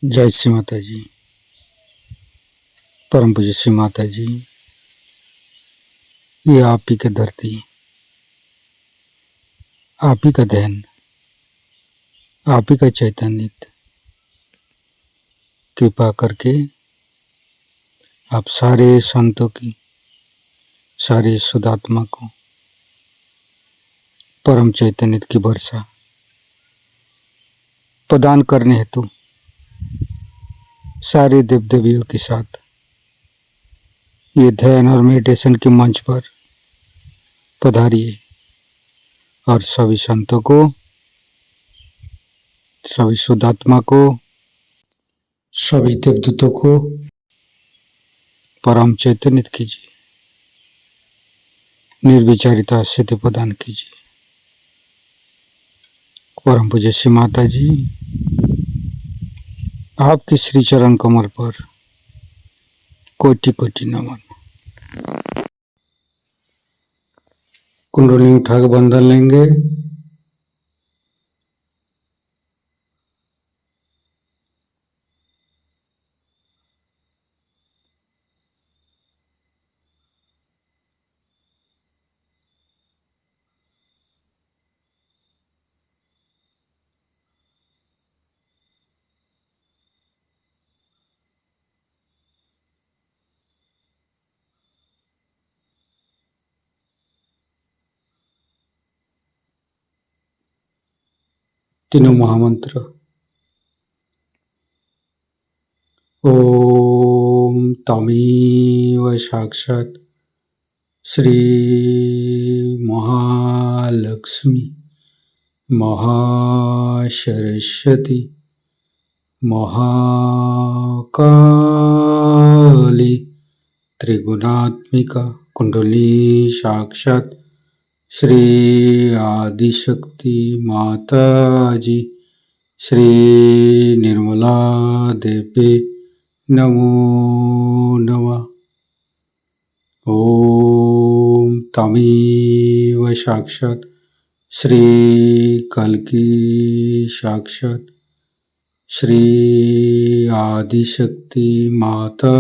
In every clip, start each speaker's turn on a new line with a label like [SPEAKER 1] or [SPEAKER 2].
[SPEAKER 1] जय श्री माता जी। परम पूज्य श्री माता जी, ये आप ही का धरती, आप ही का ध्यान, आप ही का चैतन्य, कृपा करके आप सारे संतों की, सारे शुद्धात्मा को परम चैतन्य की वर्षा प्रदान करने हेतु सारे देव देवियों के साथ ये ध्यान और मेडिटेशन के मंच पर पधारिए और सभी संतों को, सभी शुद्धात्मा को, सभी देवदूतों को परम चैतन्य कीजिए, निर्विचारिता सिद्धि प्रदान कीजिए। परम पूज्य श्री माता जी, आपके श्री चरण कमल पर कोटि कोटि नमन। कुंडली उठा के बंधन लेंगे। तीनों महामंत्र। ओम तमेव साक्षात् श्री महालक्ष्मी महासरस्वती महाकाली त्रिगुणात्मिका कुंडली साक्षात् श्री आदिशक्ति माता जी श्री निर्मला देवी नमो नमः। ओम तमेव साक्षात् श्री कल्की साक्षात् श्री आदिशक्ति माता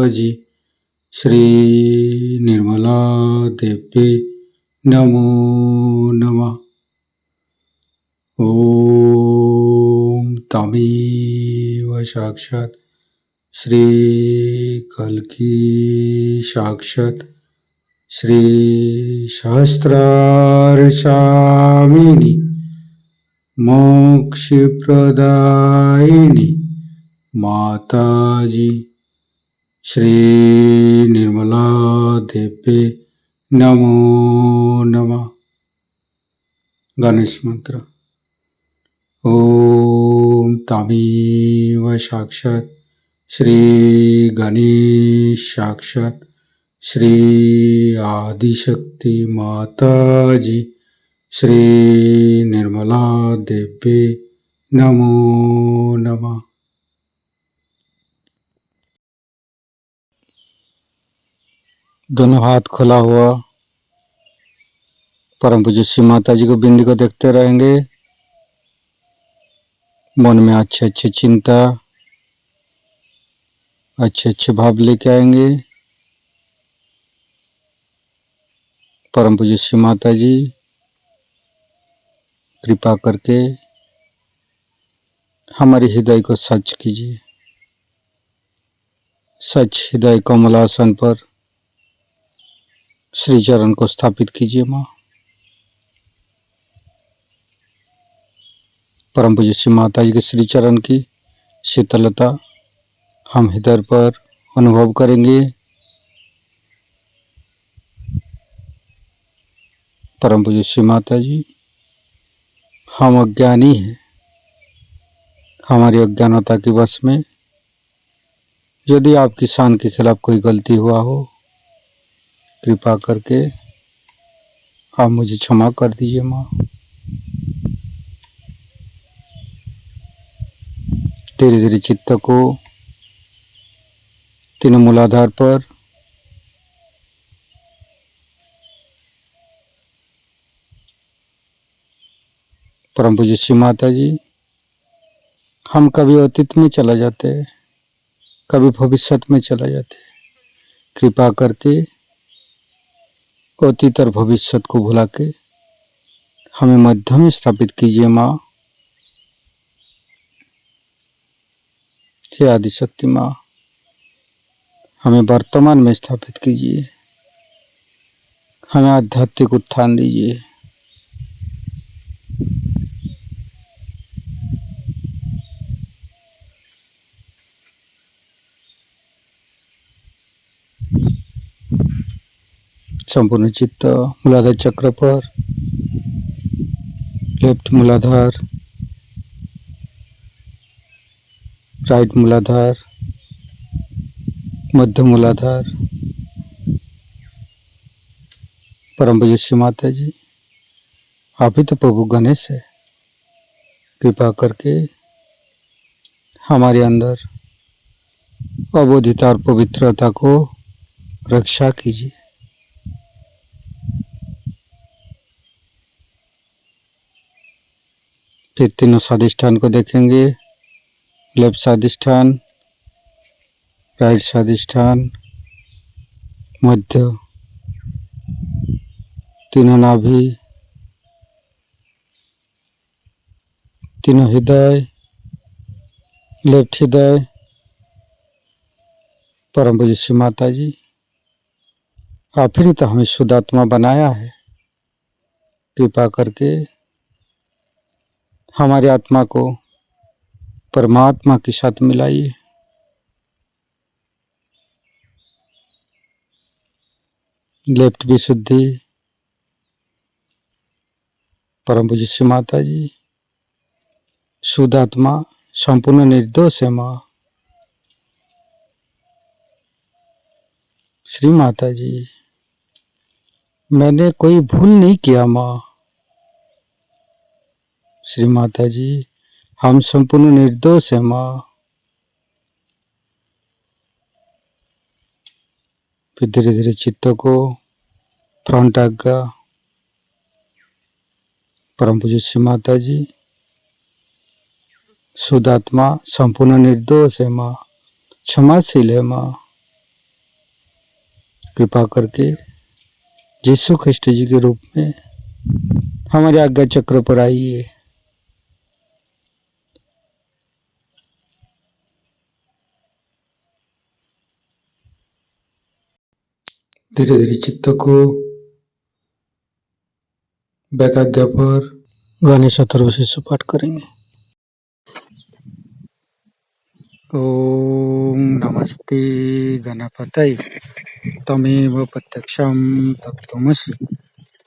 [SPEAKER 1] जी श्री निर्मला देवी नमो नमः। ओम तमेव साक्षात् श्री कल्की साक्षात् श्री सहस्रार स्वामिनी मोक्ष प्रदायिनी माता जी श्री निर्मला देवी नमो नमः। गणेश मंत्र। ओम तमेव साक्षात् श्री गणेश साक्षात् श्री आदिशक्ति माता जी श्री निर्मला देवी नमो नमः। दोनों हाथ खुला हुआ परम पूज्य श्री माता जी को बिंदी को देखते रहेंगे। मन में अच्छे अच्छे चिंता, अच्छे अच्छे भाव लेके आएंगे। परम पूज्य श्री माता जी कृपा करके हमारे हृदय को सच कीजिए। सच हृदय कमलासन पर श्री चरण को स्थापित कीजिए। माँ परम पूज्य श्री माता जी के श्री चरण की शीतलता हम हृदय पर अनुभव करेंगे। परम पूज्य श्री माता जी, हम अज्ञानी हैं। हमारी अज्ञानता के वश में यदि आपकी शान के खिलाफ कोई गलती हुआ हो, कृपा करके आप मुझे क्षमा कर दीजिए। माँ धीरे धीरे चित्त को तीनों मूलाधार पर परम पूज्य श्री माता जी हम कभी अतीत में चला जाते हैं, कभी भविष्य में चला जाते हैं। कृपा करके अतीत और भविष्य को भुला के हमें मध्य में स्थापित कीजिए माँ। हे आदिशक्ति माँ, हमें वर्तमान में स्थापित कीजिए, हमें आध्यात्मिक उत्थान दीजिए। संपूर्ण चित्त मूलाधार चक्र पर, लेफ्ट मूलाधार, राइट मूलाधार, मध्य मूलाधार। परम पूज्य श्री माता जी, आप ही तो प्रभु गणेश है। कृपा करके हमारे अंदर अबोधिता और पवित्रता को रक्षा कीजिए। फिर तीनों स्वादिष्ठान को देखेंगे। लेफ्ट स्वादिष्ठान, राइट स्वादिष्ठान, मध्य, तीनों नाभि, तीनों हृदय, लेफ्ट हृदय। परम पूज्य श्री माता जी, आप ही ने तो हमें शुद्ध आत्मा बनाया है। कृपा करके हमारी आत्मा को परमात्मा के साथ मिलाइए। लेफ्ट विशुद्धि। परम पूज्य श्री माता जी, शुद्ध आत्मा संपूर्ण निर्दोष है माँ। श्री माता जी, मैंने कोई भूल नहीं किया माँ। श्री माता जी, हम संपूर्ण निर्दोष है माँ। फिर धीरे धीरे चित्त को फ्रंट आज्ञा। परम पूज्य श्री माता जी, शुद्ध आत्मा संपूर्ण निर्दोष है माँ, क्षमाशील है माँ। कृपा करके यीशु ख्रिस्ट जी के रूप में हमारे आज्ञा चक्र पर आइए। धीरे धीरे चित्त को बैक आज्ञा पर गणेश अथर्वशीर्ष पाठ करेंगे। ओम नमस्ते गणपतये तमेव प्रत्यक्षं तत्त्वमसि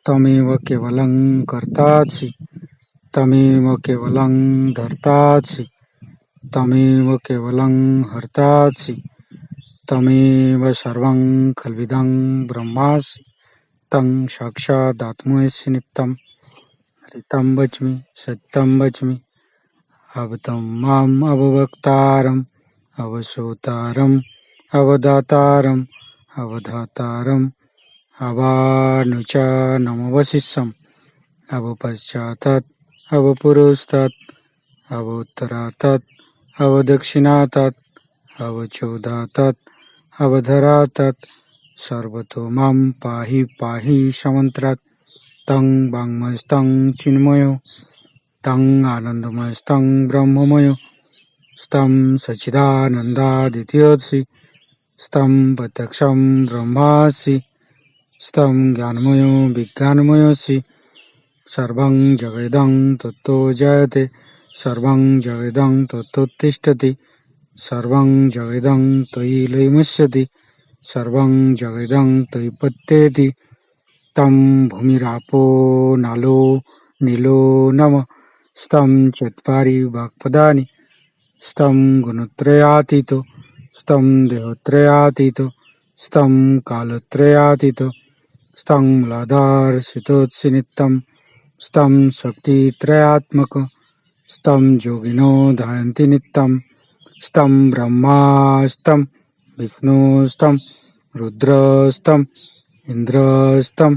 [SPEAKER 1] तमेव केवलं कर्तासि तमेव केवलं धर्तासि तमेव केवलं हर्तासि तमेव सर्वं खल्विदं ब्रह्मासि तं साक्षादात्मसि नित्यं हरितं वच्मि सत्यं वच्मि अवतं माम् अववक्तारम् अवसोतारम् अवदातारम् अवधातारम् अवानुचानमवशिष्यम् अवपश्चातात् अवपुरस्तात् अवोत्तरातात् अवदक्षिणातात् अवचोदातात् अवधरातात् सर्वतो मां पाहि पाहि समन्त्रात् तं वाङ्मयस्तं चिन्मयो तं आनन्दमयस्तं ब्रह्ममयो स्तं सच्चिदानन्दादित्योऽसि स्तं प्रत्यक्षं ब्रह्मासि स्तं ज्ञानमयो विज्ञानमयोऽसि सर्वं जगदं तत्तो जयते सर्वं जगदं तत्तोत्तिष्ठति सर्वं जगदं त्वयि लयमस्यति सर्वं जगदं त्वयि पत्येति तं भूमिरापो नालो नीलो नमः स्तं चत्वारि वाक्पदानि स्तं गुणत्रयातीतो स्तं देहत्रयातीतो स्तं कालत्रयातीतो स्तं मूलाधारस्थितोऽसि नित्यं स्तं शक्तित्रयात्मक स्तं योगिनो ध्यायन्ति नित्यं स्तं ब्रह्मा स्तं विष्णुस्तं रुद्रस्तं इन्द्रस्तं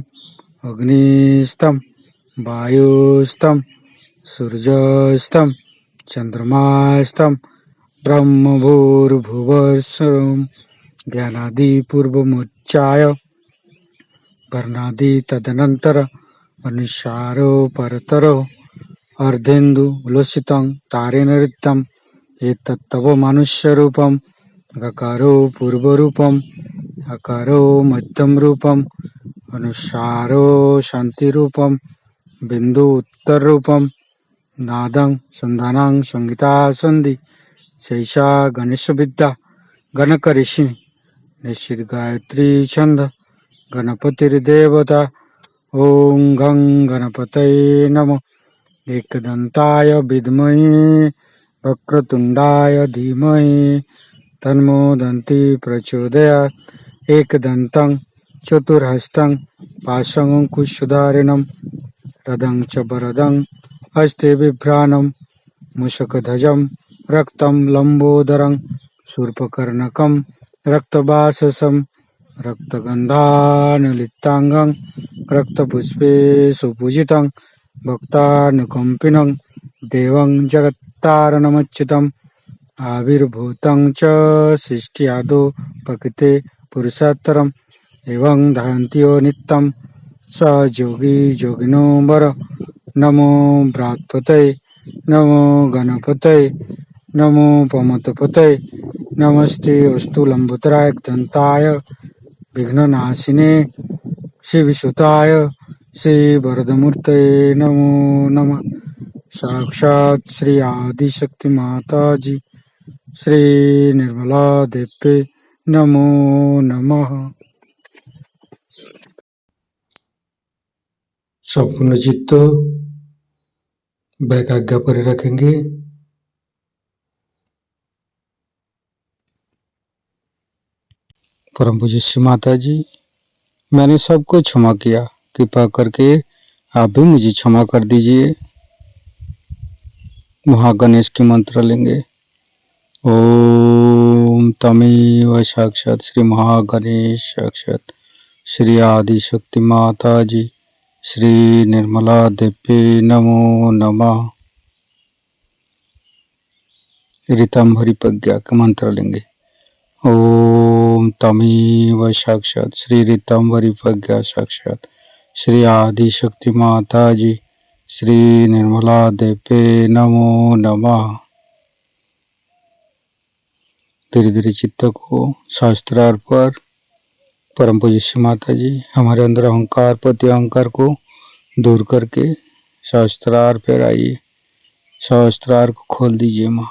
[SPEAKER 1] अग्निस्तं वायुस्तं सूर्यस्तं चंद्रमास्तं ब्रह्मभूर्भुवस्सुरं ज्ञानादि पूर्वमुच्चाय वर्णादि तदनंतर अनुसारो परतरो अर्धेन्दु उलसितं तारेण ऋतं एतत्तव मनुष्यरूपं गकारो पूर्वरूपं अकारो मध्यम रूपं अनुसारो शांतिरूपं बिंदु उत्तर रूपं नादं संधानं संगीता संधि शैषा गणेश विद्या गणक ऋषि निश्चित गायत्री छंद गणपतिर्देवता ओं गं गणपतये नमः एकदन्ताय विद्महे वक्रतुंडाय धीमहि तन्नो दन्ति प्रचोदयात् एकदन्तं चतुर्हस्तं पाशमङ्कुशधारिणं रदं च वरदं हस्ते बिभ्राणं मूषकध्वजं रक्तं लम्बोदरं शूर्पकर्णकं रक्तवाससं रक्तगन्धानुलिप्ताङ्गं रक्तपुष्पे सुपूजितं भक्तानुकम्पिनं देवं जगत्तारणमच्युतम् आविर्भूतं च सृष्ट्यादौ प्रकृते पुरुषोत्तरम् एवं धारन्त्यो नित्यं स योगी योगिनो वर नमो बृहत्पतये नमो गणपतये नमो पमतपतये नमस्ते अस्तु लंबोदराय दंताय विघ्ननाशिने शिवसुताय श्री वरदमूर्तये नमो नमः। साक्षात् श्री आदिशक्ति माता जी श्री निर्मला देवी नमो नमः। संपूर्ण चित्त वैकाग्य पर रखेंगे। परम पूज्य श्री माता जी, मैंने सबको क्षमा किया, कृपा करके आप भी मुझे क्षमा कर दीजिए। महागणेश के मंत्र लेंगे। ओम तमेव साक्षात श्री महागणेश साक्षात श्री आदि शक्ति माता जी श्री निर्मला देवी नमो नमः। ऋतंभरी प्रज्ञा के मंत्र लेंगे। ओम तमेव साक्षात श्री ऋतंभरी प्रज्ञा साक्षात श्री आदि शक्ति माता जी श्री निर्मला देवी नमो नमः। धीरे धीरे चित्त को शास्त्रार्थ पर परम पूज्य श्री माता जी हमारे अंदर अहंकार प्रति अहंकार को दूर करके शास्त्रार्थ पर आइए। शास्त्रार्थ को खोल दीजिए माँ।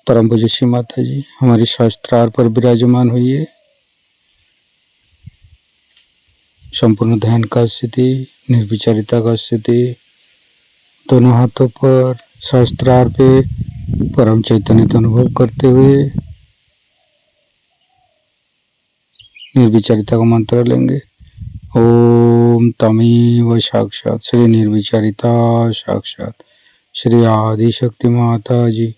[SPEAKER 1] परम पूज्य श्री माता जी हमारी शास्त्रार्थ पर विराजमान हुई। संपूर्ण ध्यान का स्थिति, निर्विचारिता का स्थिति, दोनों हाथों पर शास्त्रार्थ पे परम चैतन्य का अनुभव करते हुए निर्विचारिता का मंत्र लेंगे। ओम तमेव साक्षात श्री निर्विचारिता साक्षात श्री आदि शक्ति माता जी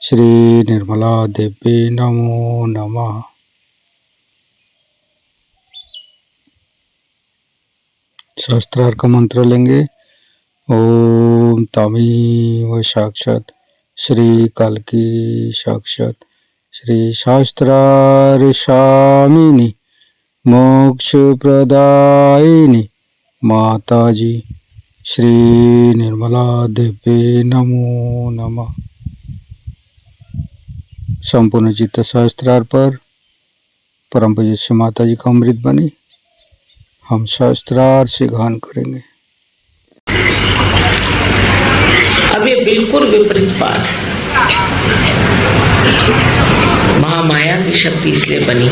[SPEAKER 1] श्री निर्मला देवी नमो नमः। शास्त्रार्थ का मंत्र लेंगे। ओम तमेव साक्षात श्री कल्की साक्षात श्री शास्त्रार्थ मोक्ष प्रदायिनी माता जी श्री निर्मला देवी नमो नमः। संपूर्ण चित्त शास्त्रार्थ पर परम पूज्य श्री माता जी का अमृत बने हम शास्त्रार्थ से गान करेंगे।
[SPEAKER 2] अब ये बिल्कुल विपरीत बात है। महामाया की शक्ति इसलिए बनी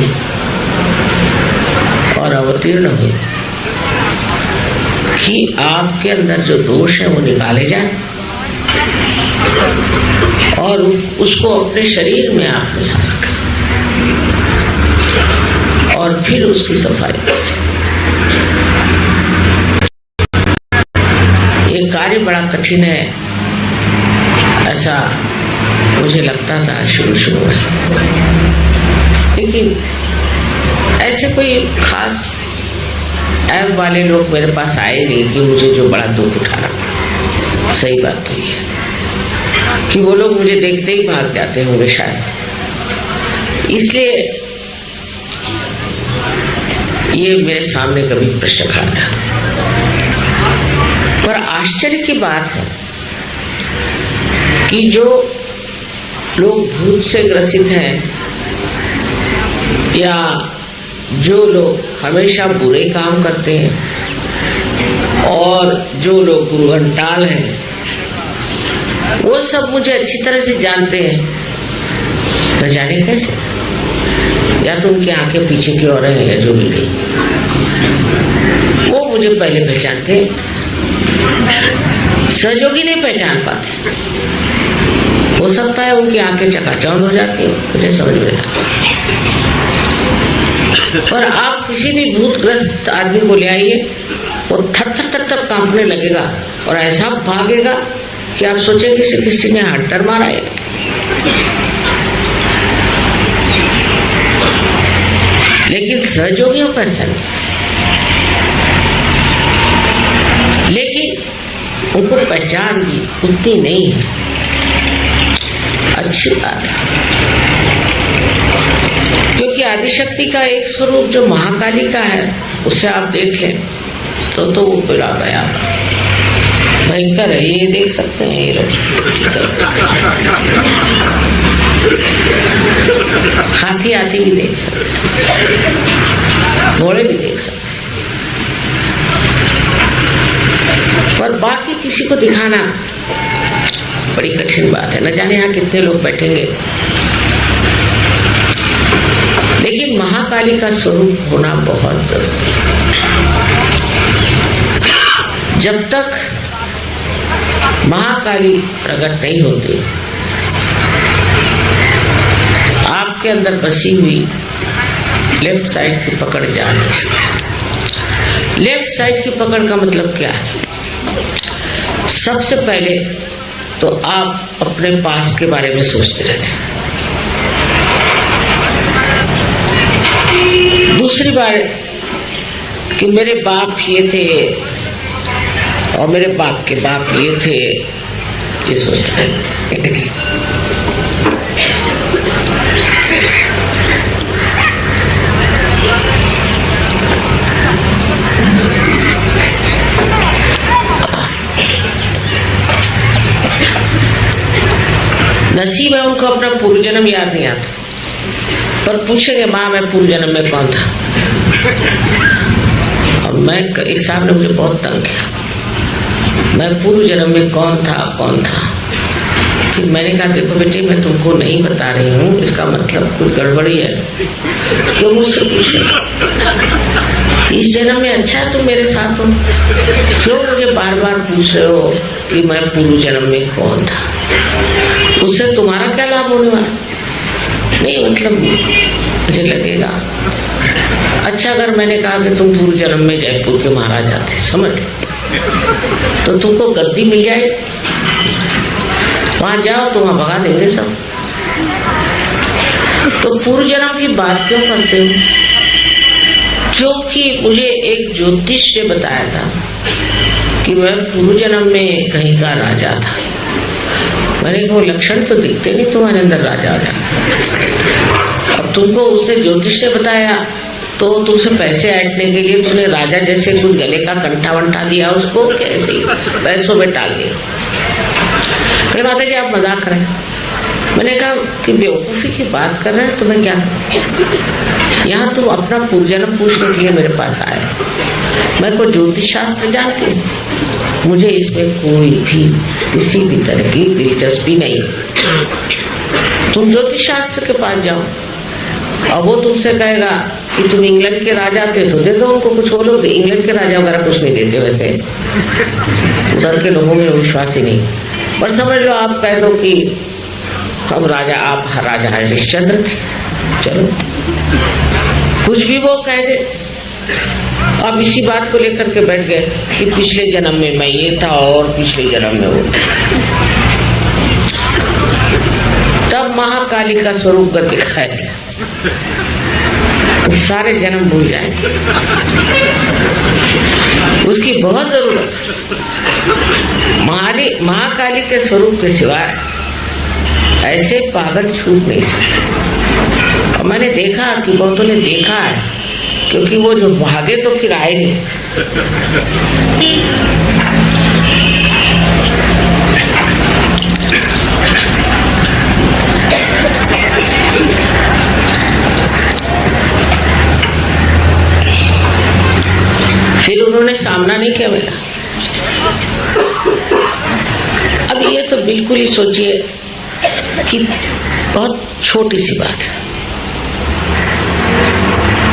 [SPEAKER 2] और अवतीर्ण हुई कि आपके अंदर जो दोष है वो निकाले जाए और उसको अपने शरीर में आत्मसात करें और फिर उसकी सफाई करें। ये कार्य बड़ा कठिन है, ऐसा मुझे लगता था शुरू में, लेकिन ऐसे कोई खास ऐप वाले लोग मेरे पास आए नहीं कि मुझे जो बड़ा दुख उठाना पड़ा। सही बात तो ये है कि वो लोग मुझे देखते ही भाग जाते होंगे शायद, इसलिए ये मेरे सामने कभी प्रश्न खड़ा था। पर आश्चर्य की बात है कि जो लोग भूत से ग्रसित हैं या जो लोग हमेशा बुरे काम करते हैं और जो लोग गुरुघंटाल हैं, वो सब मुझे अच्छी तरह से जानते हैं। न जाने कैसे, या तो उनकी आंखें पीछे की ओर हैं या जो भी थी, वो मुझे पहले पहचानते हैं, सहयोगी नहीं पहचान पाते। हो सकता है उनकी आंखें चकाचौंध हो जाती है, मुझे समझ में आता। पर आप किसी भी भूतग्रस्त आदमी को ले आइए, वो थर थर थर कांपने लगेगा और ऐसा भागेगा कि आप सोचेंगे किसी ने हट्टर मारा है। लेकिन सहयोगियों का ऐसा नहीं, लेकिन उनको पहचान भी उतनी नहीं है। अच्छी बात है, क्योंकि आदिशक्ति का एक स्वरूप जो महाकाली का है, उससे आप देख लें तो वो बुरा गया भयंकर है। ये देख सकते हैं, ये हाथी आती भी देख सकते हैं, घोड़े भी देख सकते हैं, पर बाकी किसी को दिखाना बड़ी कठिन बात है। न जाने यहाँ कितने लोग बैठेंगे, लेकिन महाकाली का स्वरूप होना बहुत जरूरी है। जब तक महाकाली प्रकट नहीं होती, आपके अंदर बसी हुई लेफ्ट साइड की पकड़ जा नहीं सकती। लेफ्ट साइड की पकड़ का मतलब क्या है? सबसे पहले तो आप अपने पास के बारे में सोचते रहते हैं। दूसरी बार कि मेरे बाप ये थे और मेरे बाप के बाप ये थे, ये सोचते रहते। नसीब है उनको अपना पूर्व जन्म याद नहीं आता, पर पूछेंगे माँ मैं पूर्व जन्म में कौन था। और मैं एक साहब ने मुझे बहुत तंग किया, मैं पूर्व जन्म में कौन था। फिर मैंने कहा देखो बेटे, मैं तुमको नहीं बता रही हूँ, इसका मतलब कुछ गड़बड़ी है। क्यों मुझसे पूछे? इस जन्म में अच्छा है तुम मेरे साथ हो, क्यों मुझे बार बार पूछ रहे हो कि मैं पूर्व जन्म में कौन था? उससे तुम्हारा क्या लाभ होने वाला? नहीं, मतलब मुझे लगेगा अच्छा अगर मैंने कहा कि तुम पूर्व जन्म में जयपुर के महाराजा थे, समझ, तो तुमको गद्दी मिल जाए, वहां जाओ तो वहां भगा देंगे सब। तो पूर्व जन्म की बात क्यों करते हो? क्योंकि मुझे एक ज्योतिष ने बताया था कि मैं पूर्व जन्म में कहीं का राजा था। मैंने वो लक्षण तो दिखते नहीं तुम्हारे अंदर राजा था। अब तुमको उसने ज्योतिष ने बताया तो तुमसे पैसे ऐंठने के लिए तुमने राजा जैसे कुछ गले का कंठा वंठा दिया उसको, कैसे पैसों में टाल दिया। फिर माता जी आप मजाक कर रहे हैं। मैंने कहा कि बेवकूफी की बात कर रहे हैं, तुम्हें क्या, यहाँ तुम अपना पूर्व जन्म पूछने के लिए मेरे पास आए। मैं कोई ज्योतिष शास्त्र जानती हूँ, मुझे इसमें कोई भी किसी भी तरह की दिलचस्पी नहीं। तुम ज्योतिष शास्त्र के पास जाओ और वो तुमसे कहेगा कि तुम इंग्लैंड के राजा थे तो दे दो उनको कुछ। वो लोग इंग्लैंड के राजा वगैरह कुछ नहीं देते, वैसे उधर के लोगों में विश्वास ही नहीं। पर समझ लो आप कह दो कि हम राजा, आप राजा हरिश्चंद्र थे, चलो कुछ भी वो कह दे। अब इसी बात को लेकर के बैठ गए कि पिछले जन्म में मैं ये था और पिछले जन्म में वो था। तब महाकाली का स्वरूप कर दिखाया, सारे जन्म भूल जाएंगे। उसकी बहुत जरूरत। महाकाली के स्वरूप के सिवाय ऐसे पागल छूट नहीं सकते। और मैंने देखा कि बहुतों ने देखा है, क्योंकि वो जो भागे तो फिर आए नहीं। फिर उन्होंने सामना नहीं किया मेरा। अब ये तो बिल्कुल ही सोचिए कि बहुत छोटी सी बात है,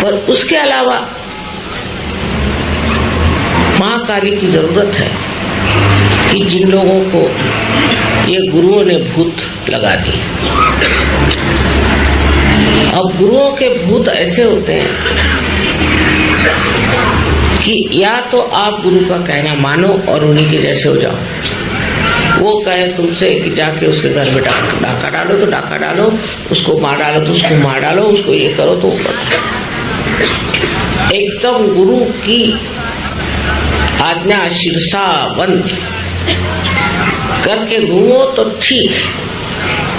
[SPEAKER 2] पर उसके अलावा महाकाली की जरूरत है कि जिन लोगों को ये गुरुओं ने भूत लगा दी। अब गुरुओं के भूत ऐसे होते हैं कि या तो आप गुरु का कहना मानो और उन्हीं के जैसे हो जाओ। वो कहे तुमसे कि जाके उसके घर में डाका डालो तो डाका डालो, उसको मार डालो तो उसको मार डालो, उसको ये करो तो करो। एकदम गुरु की आज्ञा शीर्षा बंद करके घूमो तो ठीक,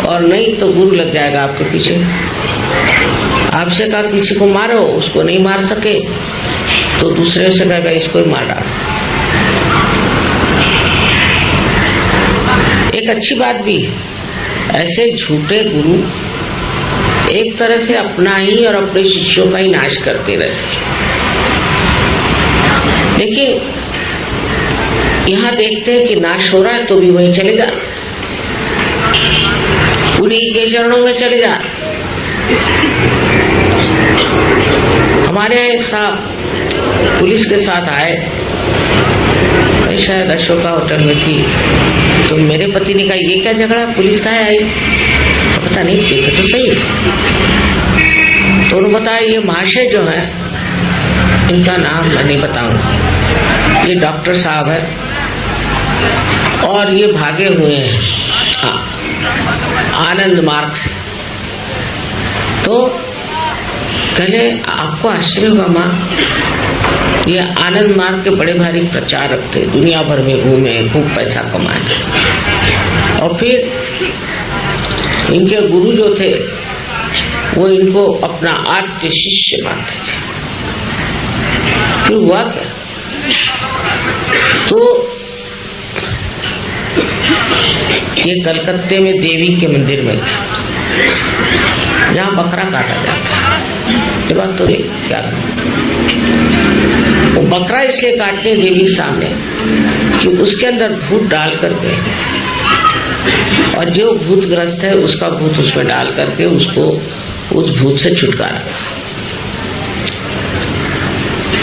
[SPEAKER 2] और नहीं तो गुरु लग जाएगा आपके पीछे। आपसे कहा किसी को मारो, उसको नहीं मार सके तो दूसरे से कहेगा इसको ही मार डालो। एक अच्छी बात भी, ऐसे झूठे गुरु एक तरह से अपना ही और अपने शिष्यों का ही नाश करते रहते। लेकिन यहाँ देखते हैं कि नाश हो रहा है तो भी वहीं चले जा, उन्हीं के चरणों में चले जा। हमारे यहाँ एक साहब पुलिस के साथ आए, मैं शायद अशोका होटल में थी, तो मेरे पति ने कहा ये क्या झगड़ा, पुलिस का है आई? पता नहीं, देखो तो सही। तो उन्होंने बताया ये महाशय जो है, इनका नाम मैं नहीं बताऊंगा, ये डॉक्टर साहब है और ये भागे हुए हैं आनंद मार्ग से। तो कहले आपको आश्चर्य होगा माँ, ये आनंद मार्ग के बड़े भारी प्रचारक थे, दुनिया भर में घूमे, खूब पैसा कमाए, और फिर इनके गुरु जो थे वो इनको अपना आद्य शिष्य मानते थे। फिर हुआ क्या, तो ये कलकत्ते में देवी के मंदिर में जहाँ बकरा काटा जाता है, ये बात तो देख क्या, वो बकरा इसलिए काटते हैं देवी के सामने कि उसके अंदर भूत डाल करके, और जो भूतग्रस्त है उसका भूत उसमें डाल करके उसको उस भूत से छुटकारा।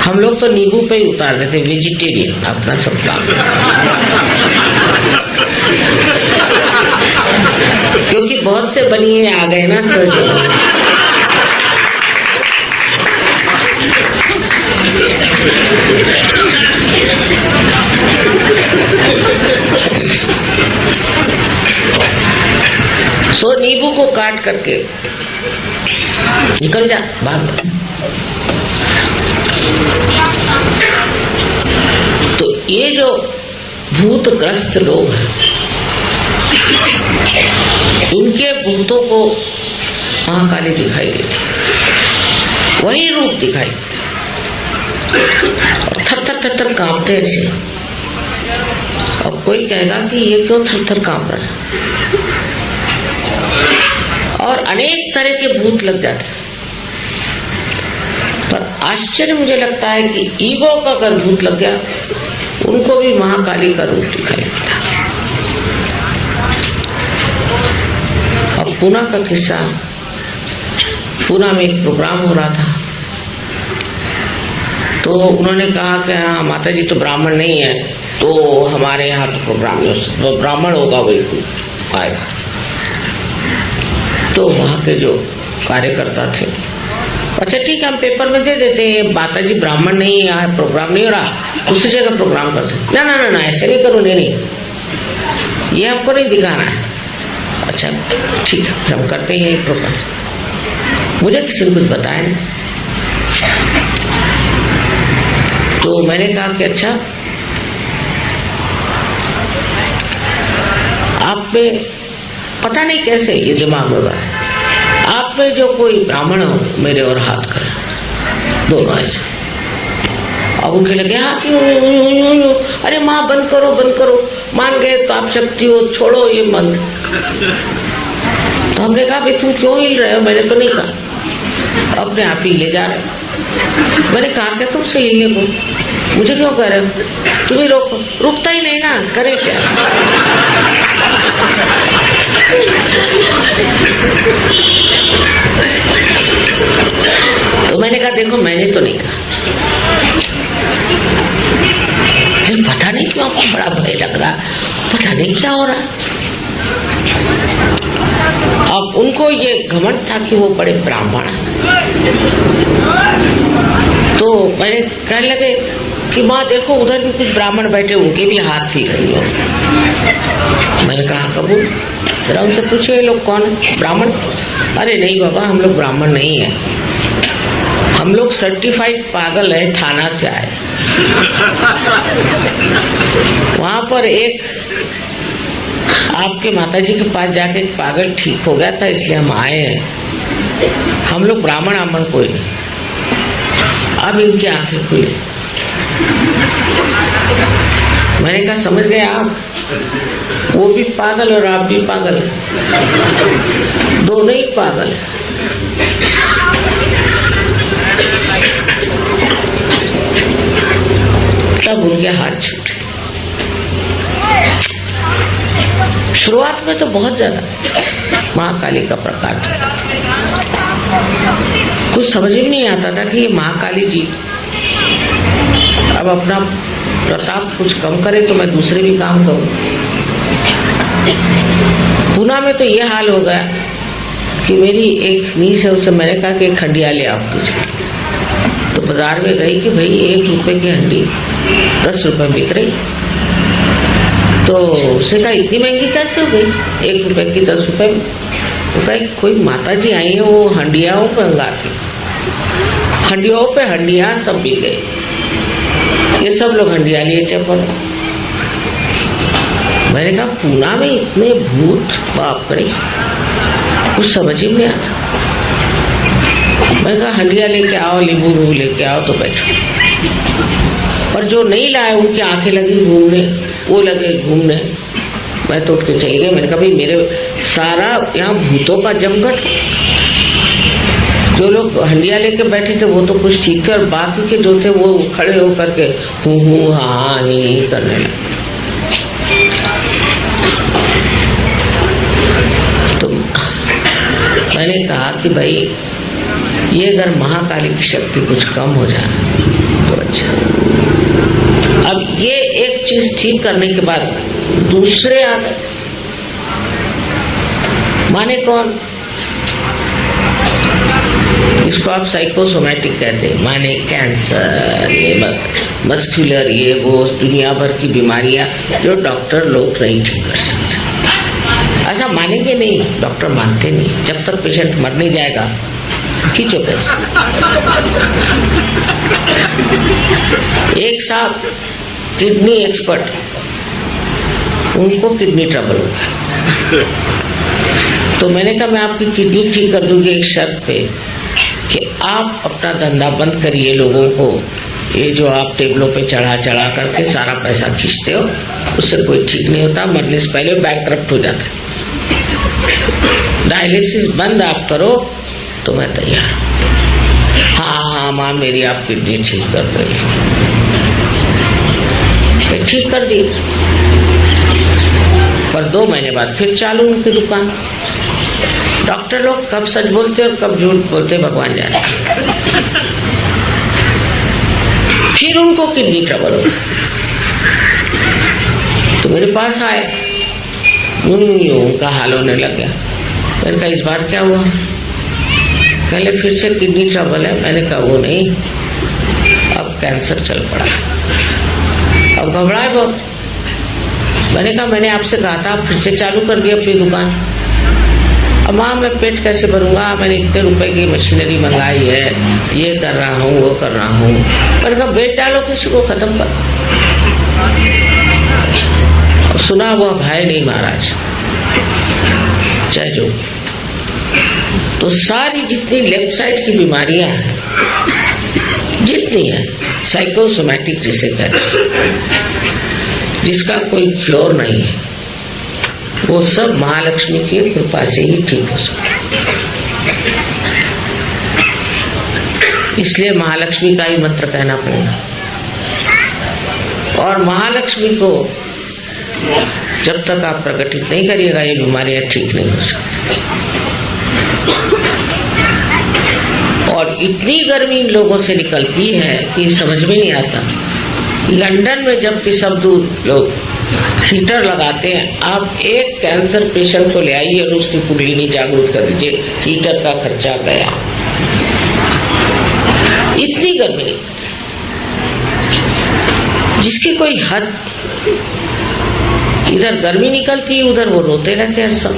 [SPEAKER 2] हम लोग तो नींबू पे ही उतार देते, वेजिटेरियन अपना सब काम, क्योंकि बहुत से बनिए आ गए ना, तो सो नींबू को काट करके निकल जा, भाग। तो ये जो भूतग्रस्त लोग हैं, इनके भूतों को महाकाली दिखाई देती, वही रूप दिखाई देते, और थर थर थर थर कांपते ऐसे। अब कोई कहेगा कि ये क्यों थर थर कांप रहा है, और अनेक तरह के भूत लग जाते हैं। पर आश्चर्य मुझे लगता है कि ईगो का अगर भूत लग गया, उनको भी महाकाली का रूप दिखाई देता। अब पूना का किस्सा, पूना में एक प्रोग्राम हो रहा था, तो उन्होंने कहा कि हाँ माता जी तो ब्राह्मण नहीं है, तो हमारे यहाँ तो प्रोग्राम नहीं हो सकता, ब्राह्मण होगा वही आएगा। तो वहाँ के जो कार्यकर्ता थे, अच्छा ठीक है हम पेपर में दे देते हैं, माता जी ब्राह्मण नहीं है, यहाँ प्रोग्राम नहीं हो रहा, दूसरी जगह प्रोग्राम करते। ना ना ना ना ऐसे नहीं करो, नहीं ये हमको नहीं दिखाना है। अच्छा ठीक है हम करते हैं ये प्रोग्राम। मुझे किसी ने कुछ बताया नहीं, तो मैंने कहा कि अच्छा, आप में पता नहीं कैसे ये दिमाग में बात, आप में जो कोई ब्राह्मण हो मेरे और हाथ करे, दोनों ऐसे। अब उनके लगे हाथ यूं, अरे माँ बंद करो बंद करो, मान गए तो आप शक्ति हो, छोड़ो ये मन। तो हमने कहा भाई तुम क्यों हिल रहे हो, मैंने तो नहीं कहा, अपने आप ही ले जा रहे। मैंने कहा क्या तुमसे हिलने को, मुझे क्यों कह रहे हो, तुम ही रोको। रुकता ही नहीं ना, करे क्या। तो मैंने कहा देखो मैंने तो नहीं कहा, पता नहीं क्यों आपको बड़ा भय लग रहा, पता नहीं क्या हो रहा है। अब उनको ये घमंड था कि वो बड़े ब्राह्मण हैं। तो मैंने कहने लगे कि माँ देखो उधर भी कुछ ब्राह्मण बैठे, उनके भी हाथ हिल रही हो। मैंने कहा कबूल, जरा उनसे पूछे ये लोग कौन है, ब्राह्मण? अरे नहीं बाबा, हम लोग ब्राह्मण नहीं है, हम लोग सर्टिफाइड पागल है, थाना से आए। वहां पर एक आपके माताजी के पास जाके एक पागल ठीक हो गया था, इसलिए हम आए हैं, हम लोग ब्राह्मण आमण कोई नहीं। अब इनकी आंखें खुली। मैंने कहा समझ गए आप, वो भी पागल और आप भी पागल, दोनों ही पागल। तब उनके हाथ छूटे। शुरुआत में तो बहुत ज्यादा महाकाली का प्रकार था, कुछ समझ में नहीं आता था कि ये महाकाली जी अब अपना प्रताप कुछ कम करे तो मैं दूसरे भी काम करूं। पूना में तो ये हाल हो गया कि मेरी एक नीस है, उससे मैंने कहा कि एक हंडिया ले आप किसी, तो बाजार में गई कि भाई 1 रुपए की हंडी 10 रुपए बिक रही। तो उसने कहा इतनी महंगी कैसे हो गई, 1 रुपए की 10 रुपए। वो कहा कोई माता जी आई है, वो हंडियाओं पे अंगाती, हंडियों पे हंडिया सब बिक गई, ये सब लोग हंडिया लिए चपल। मैंने कहा पूना में इतने भूत, बाप रे, कुछ समझ ही नहीं आता। मैंने कहा हंडिया लेके आओ, नींबू लेके आओ, तो बैठो। और जो नहीं लाए उनकी आंखें लगी घूमने, वो लगे घूमने। मैं तो उठ के चली गई। मैंने कहा भाई मेरे सारा यहाँ भूतों का जमघट, जो लोग हंडिया लेके बैठे थे वो तो कुछ ठीक थे, और बाकी के जो थे वो खड़े होकर के हूँ हाँ ही करने लगे। तो मैंने कहा कि भाई ये अगर महाकाली की शक्ति कुछ कम हो जाए तो अच्छा। अब ये एक चीज ठीक करने के बाद दूसरे आते, माने कौन, इसको आप साइकोसोमैटिक कहते हैं, माने कैंसर, ये मस्कुलर, ये वो दुनिया भर की बीमारियां जो डॉक्टर लोग नहीं ठीक कर सकते। अच्छा मानेंगे नहीं, डॉक्टर मानते नहीं, जब तक पेशेंट मर नहीं जाएगा खींचो पैसे। एक साहब किडनी एक्सपर्ट, उनको किडनी ट्रबल होगा, तो मैंने कहा मैं आपकी किडनी ठीक कर दूंगी एक शर्त पे कि आप अपना धंधा बंद करिए, लोगों को ये जो आप टेबलों पे चढ़ा चढ़ा करके सारा पैसा खींचते हो, उससे कोई ठीक नहीं होता, मरने से पहले बैंकक्रप्ट हो जाता है। डायलिसिस बंद आप करो तो मैं तैयार हूँ। हाँ माँ मेरी आप किडनी ठीक कर रही, ठीक कर दी, पर 2 महीने बाद फिर चालू उनकी दुकान। डॉक्टर लोग कब सच बोलते और कब झूठ बोलते भगवान जाने। फिर उनको किडनी ट्रबल हो, तो मेरे पास आए, उनका हाल होने लग गया। मैंने कहा इस बार क्या हुआ, पहले फिर से किडनी ट्रबल है। मैंने कहा वो नहीं, अब कैंसर चल पड़ा, अब घबराए बहुत। मैंने कहा मैंने आपसे कहा था, आप फिर से चालू कर दिया अपनी दुकान, अब माँ मैं पेट कैसे भरूंगा, मैंने इतने रुपए की मशीनरी मंगाई है, ये कर रहा हूँ वो कर रहा हूँ। पर कब बेच डालो किसी को, खत्म कर। सुना हुआ भाई नहीं महाराज, चाहे जो। तो सारी जितनी लेफ्ट साइड की बीमारियां हैं, जितनी है साइकोसोमैटिक जिसे कहते हैं, जिसका कोई फ्लोर नहीं है, वो सब महालक्ष्मी की कृपा से ही ठीक हो सकता। इसलिए महालक्ष्मी का ही मंत्र कहना पड़ेगा। और महालक्ष्मी को जब तक आप प्रकटित नहीं करिएगा, ये बीमारियां ठीक नहीं हो सकती। और इतनी गर्मी इन लोगों से निकलती है कि समझ में नहीं आता। लंदन में जबकि सब लोग हीटर लगाते हैं, आप एक कैंसर पेशेंट को ले आइए और उसकी कुंडलिनी जागरूक कर दीजिए, हीटर का खर्चा गया। इतनी गर्मी, जिसकी कोई हद। इधर गर्मी निकलती है, उधर वो रोते रहते हैं सब,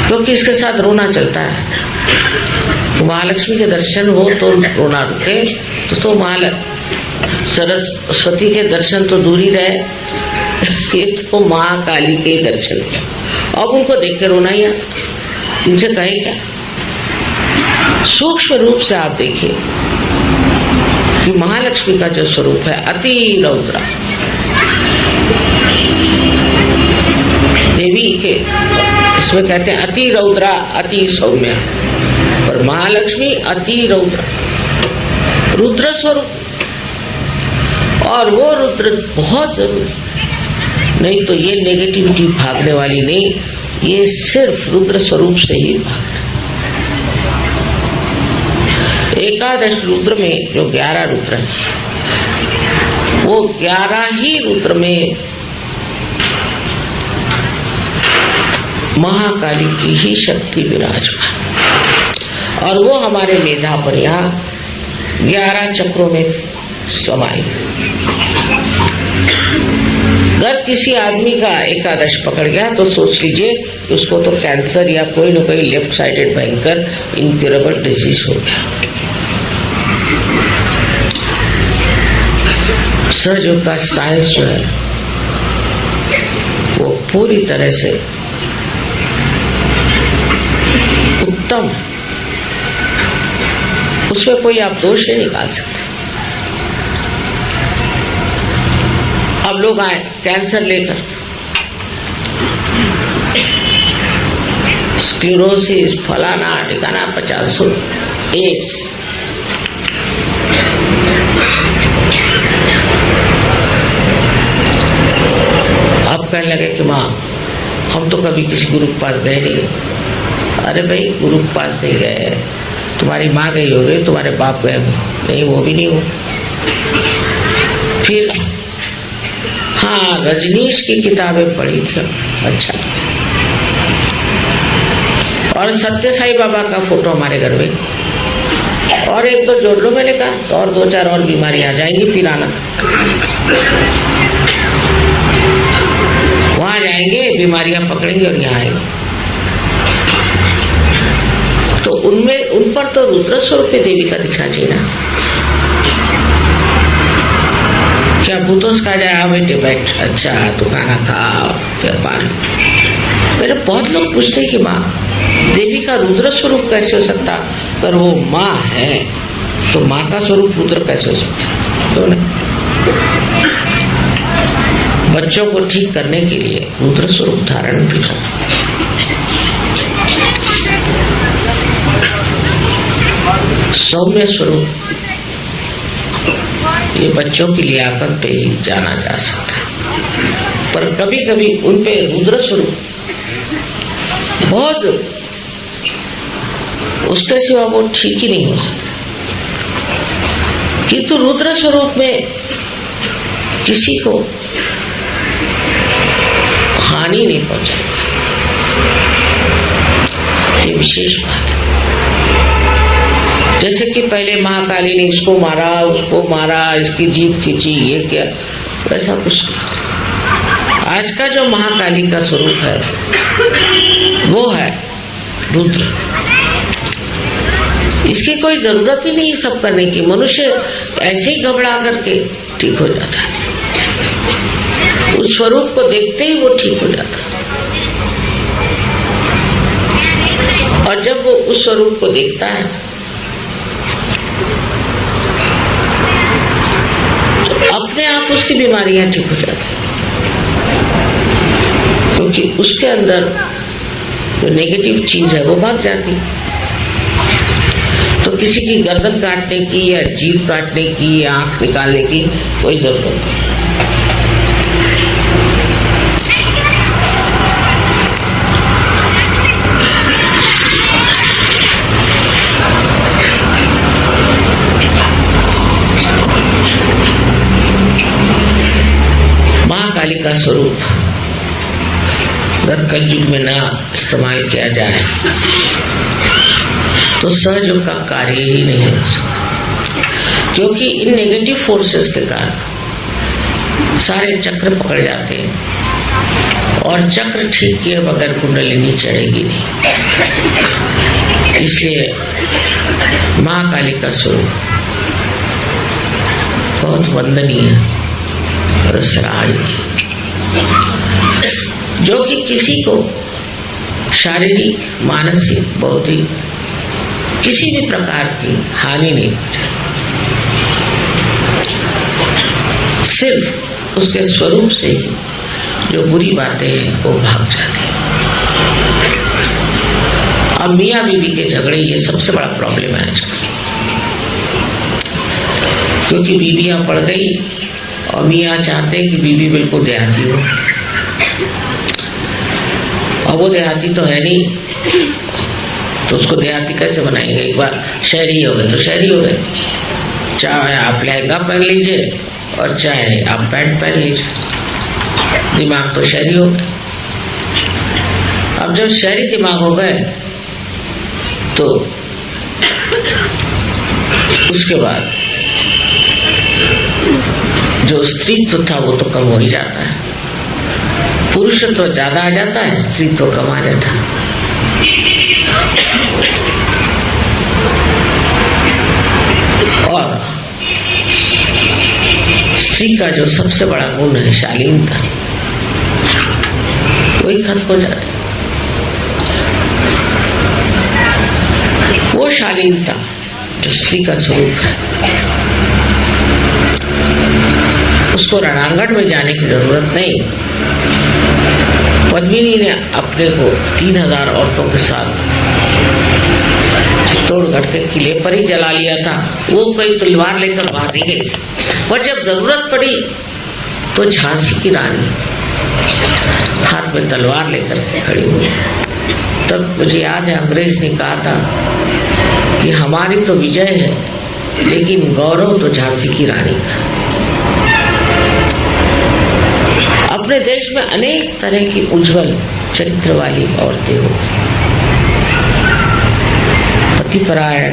[SPEAKER 2] क्योंकि इसके साथ रोना चलता है। महालक्ष्मी के दर्शन हो तो रोना रुके, तो सरस्वती के दर्शन तो दूर ही रहे, ये तो माँ काली के दर्शन। अब उनको देख के रोना ही आता, इनसे कहें क्या। सूक्ष्म रूप से आप देखिए कि महालक्ष्मी का जो स्वरूप है अति रौद्रा, देवी के इसमें कहते हैं अति रौद्रा अति सौम्य, पर महालक्ष्मी अति रौद्रा, रुद्र स्वरूप। और वो रुद्र बहुत जरूरी, नहीं तो ये नेगेटिविटी भागने वाली नहीं, ये सिर्फ रुद्र स्वरूप से ही भागता। एकादश रुद्र में जो 11 रुद्र है, वो 11 ही रुद्र में महाकाली की ही शक्ति विराजमान, और वो हमारे मेधा पर यहाँ 11 चक्रों में समाई। अगर किसी आदमी का एकादश पकड़ गया तो सोच लीजिए उसको तो कैंसर या कोई न कोई लेफ्ट साइडेड भयंकर इनक्यूरेबल डिजीज हो गया। सर्जन का साइंस जो है वो पूरी तरह से उत्तम, उसमें कोई आप दोष नहीं निकाल सकते। अब लोग आए कैंसर लेकर, स्क्लेरोसिस, फलाना ठिकाना 50 एड्स, अब कहने लगे कि माँ हम तो कभी किसी गुरु के पास गए नहीं। अरे भाई गुरु के पास नहीं गए, तुम्हारी माँ गई हो गई, तुम्हारे बाप गए नहीं, वो भी नहीं हो। फिर हाँ रजनीश की किताबें पढ़ी थी, अच्छा। और सत्य साई बाबा का फोटो हमारे घर में, और एक दो जोड़ लो मैंने कहा, तो और 2-4 और बीमारी आ जाएंगी, फिर आना। वहां जाएंगे बीमारियां पकड़ेंगे और यहाँ आएंगे। तो उनमें उन पर तो रुद्र स्वरूप देवी का दिखना चाहिए ना। क्या भूतों का जाए बेटे बैठ, अच्छा तो खाना खाओ क्या पानी। मेरे बहुत लोग पूछते कि माँ देवी का रुद्र स्वरूप कैसे हो सकता, अगर वो माँ है तो माँ का स्वरूप रुद्र कैसे हो सकता। तो नहीं, बच्चों को ठीक करने के लिए रुद्र स्वरूप धारण भी करना। सौम्य स्वरूप ये बच्चों की लियाकत पे ही जाना जा सकता है, पर कभी कभी उन पे रुद्र स्वरूप बहुत, उसके सिवा वो ठीक ही नहीं हो सकता। किंतु रुद्र स्वरूप में किसी को हानि नहीं पहुंचाएगा, ये विशेष बात है। जैसे कि पहले महाकाली ने इसको मारा, उसको मारा, इसकी जीभ खींची, ये क्या, वैसा कुछ नहीं। आज का जो महाकाली का स्वरूप है वो है रुद्र। इसकी कोई जरूरत ही नहीं सब करने की, मनुष्य ऐसे ही घबरा करके ठीक हो जाता है, उस स्वरूप को देखते ही वो ठीक हो जाता है। और जब वो उस स्वरूप को देखता है तो अपने आप उसकी बीमारियां ठीक हो जाती हैं, क्योंकि उसके अंदर जो नेगेटिव चीज है वो भाग जाती। तो किसी की गर्दन काटने की या जीभ काटने की या आंख निकालने की कोई जरूरत नहीं। महाकाली का स्वरूप अगर कलयुग में ना इस्तेमाल किया जाए तो सहयोग का कार्य ही नहीं हो सकता, क्योंकि इन नेगेटिव फोर्सेस के कारण सारे चक्र पकड़ जाते हैं और चक्र ठीक किए बगैर कुंडलिनी चढ़ेगी नहीं। इसलिए महाकाली का स्वरूप बहुत वंदनीय और सराहनीय, जो कि किसी को शारीरिक, मानसिक, बौद्धिक किसी भी प्रकार की हानि नहीं पहुंचाए, सिर्फ उसके स्वरूप से ही जो बुरी बातें हैं वो भाग जाती हैं। अब मियाँ बीवी के झगड़े ये सबसे बड़ा प्रॉब्लम है आजकल, क्योंकि बीवियां पड़ गई और मियाँ चाहते हैं कि बीवी बिल्कुल देहाती हो, और वो देहाती तो है नहीं, तो उसको देहाती कैसे बनाएंगे? एक बार शहरी हो गए तो शहरी हो गए, चाहे आप लहंगा पहन लीजिए और चाहे आप पैंट पहन लीजिए, दिमाग तो शहरी हो। अब जब शहरी दिमाग हो गए तो उसके बाद जो स्त्रीत्व था वो तो कम हो ही जाता है, पुरुषत्व तो ज्यादा आ जाता है, स्त्रीत्व तो कम आ जाता है। और स्त्री का जो सबसे बड़ा गुण है शालीनता, वही खत्म हो जाता है। वो शालीनता जो स्त्री का स्वरूप है, उसको रणांगण में जाने की जरूरत नहीं। पद्मिनी ने अपने को 3000 औरतों के साथ चित्तौड़गढ़ के किले पर ही जला लिया था, वो कोई तलवार लेकर बाहर नहीं गई, पर जब जरूरत पड़ी तो झांसी की रानी हाथ में तलवार लेकर खड़ी हुई। तब मुझे याद है अंग्रेज ने कहा था कि हमारी तो विजय है, लेकिन गौरव तो झांसी की रानी का। अपने देश में अनेक तरह की उज्जवल चरित्र वाली औरतें हो, पतिपरायण,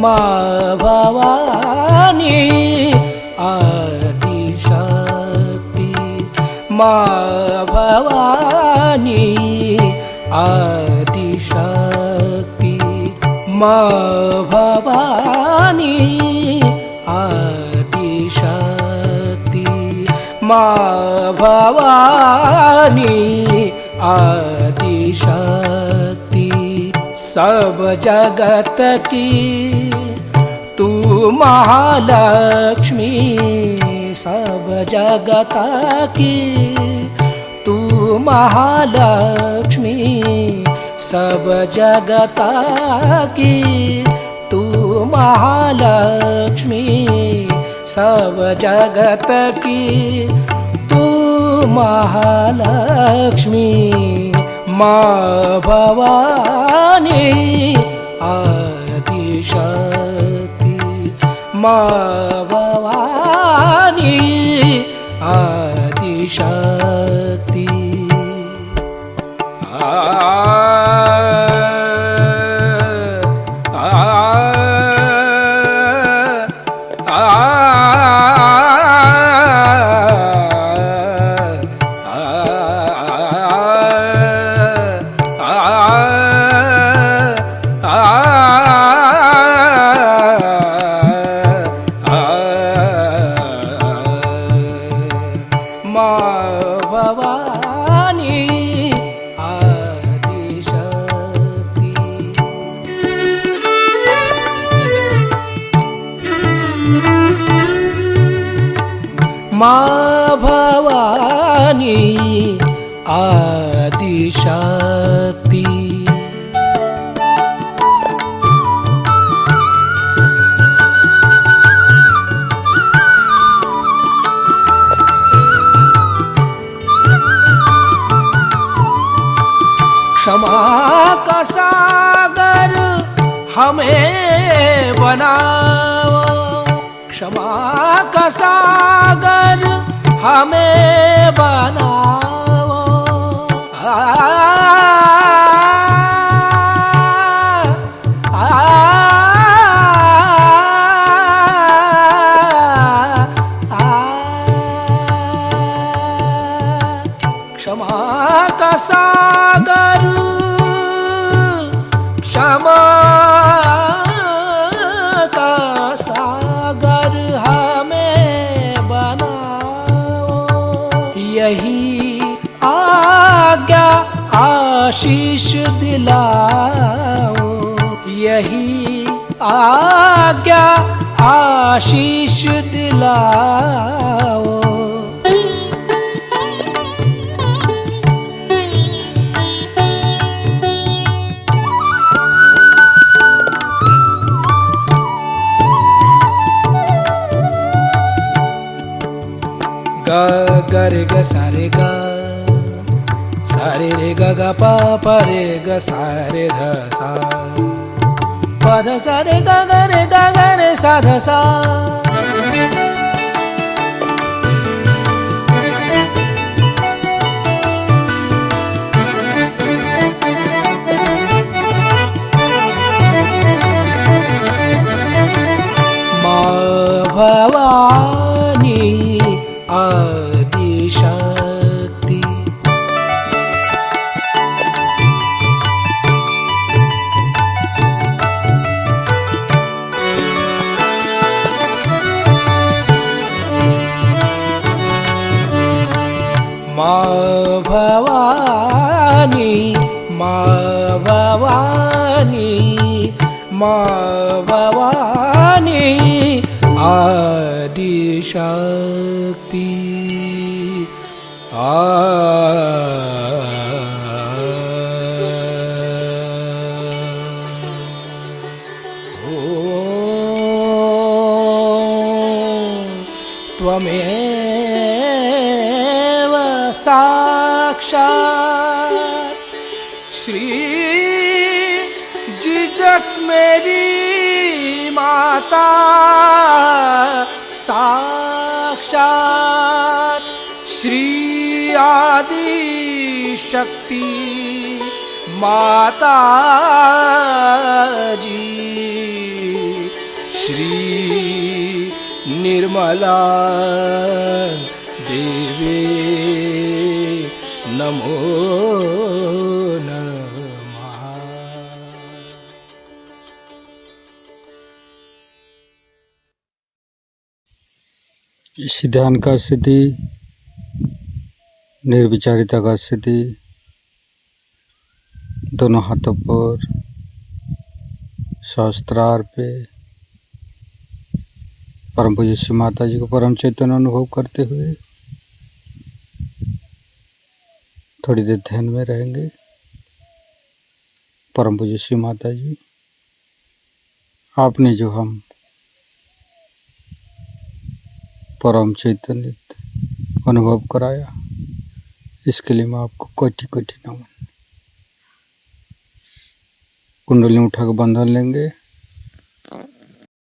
[SPEAKER 3] माँ भवानी आदिशक्ति, माँ भवानी आदिशक्ति, माँ भवानी आदिशक्ति, माँ भवानी आदिशक्ति। सब जगत की तू महालक्ष्मी, सब जगत की तू महालक्ष्मी, सब जगत की तू महालक्ष्मी, सब जगत की तू महालक्ष्मी। माँ भवानी आदिशक्ति, माँ भवानी आदिशक्ति। माँ भवानी आदिशक्ति। क्षमा का सागर हमें बनाओ, क्षमा का सागर हमें बनाओ। क्षमा का सागर, क्षमा का सागर हमें बनाओ। यही आज्ञा आशीष दिलाओ, यही आज्ञा आशीष दिलाओ। ग ग रे ग सा रे ग, सा रे रे ग ग प प रे ग सा रे ध सा, प ध सा रे ग ग रे ग ग रे सा ध सा। माँ भवानी आदिशक्ति। माँ भवानी, माँ भवानी, माँ भवानी आदि शक्ति। त्वमेव साक्षात् श्री जीसस मेरी माता, साक्षात श्री आदि शक्ति माता जी, श्री निर्मला देवी नमो नमः।
[SPEAKER 1] इस ध्यान का स्थिति, निर्विचारिता का स्थिति, दोनों हाथों पर सहस्त्रार पे परम पूज्य श्री माता जी को परम चैतन्य अनुभव करते हुए थोड़ी देर ध्यान में रहेंगे। परम पूज्य श्री माता जी, आपने जो हम परम चैतन्य अनुभव कराया, इसके लिए मैं आपको कोटि कोटि नमन। कुंडली उठा के बंधन लेंगे।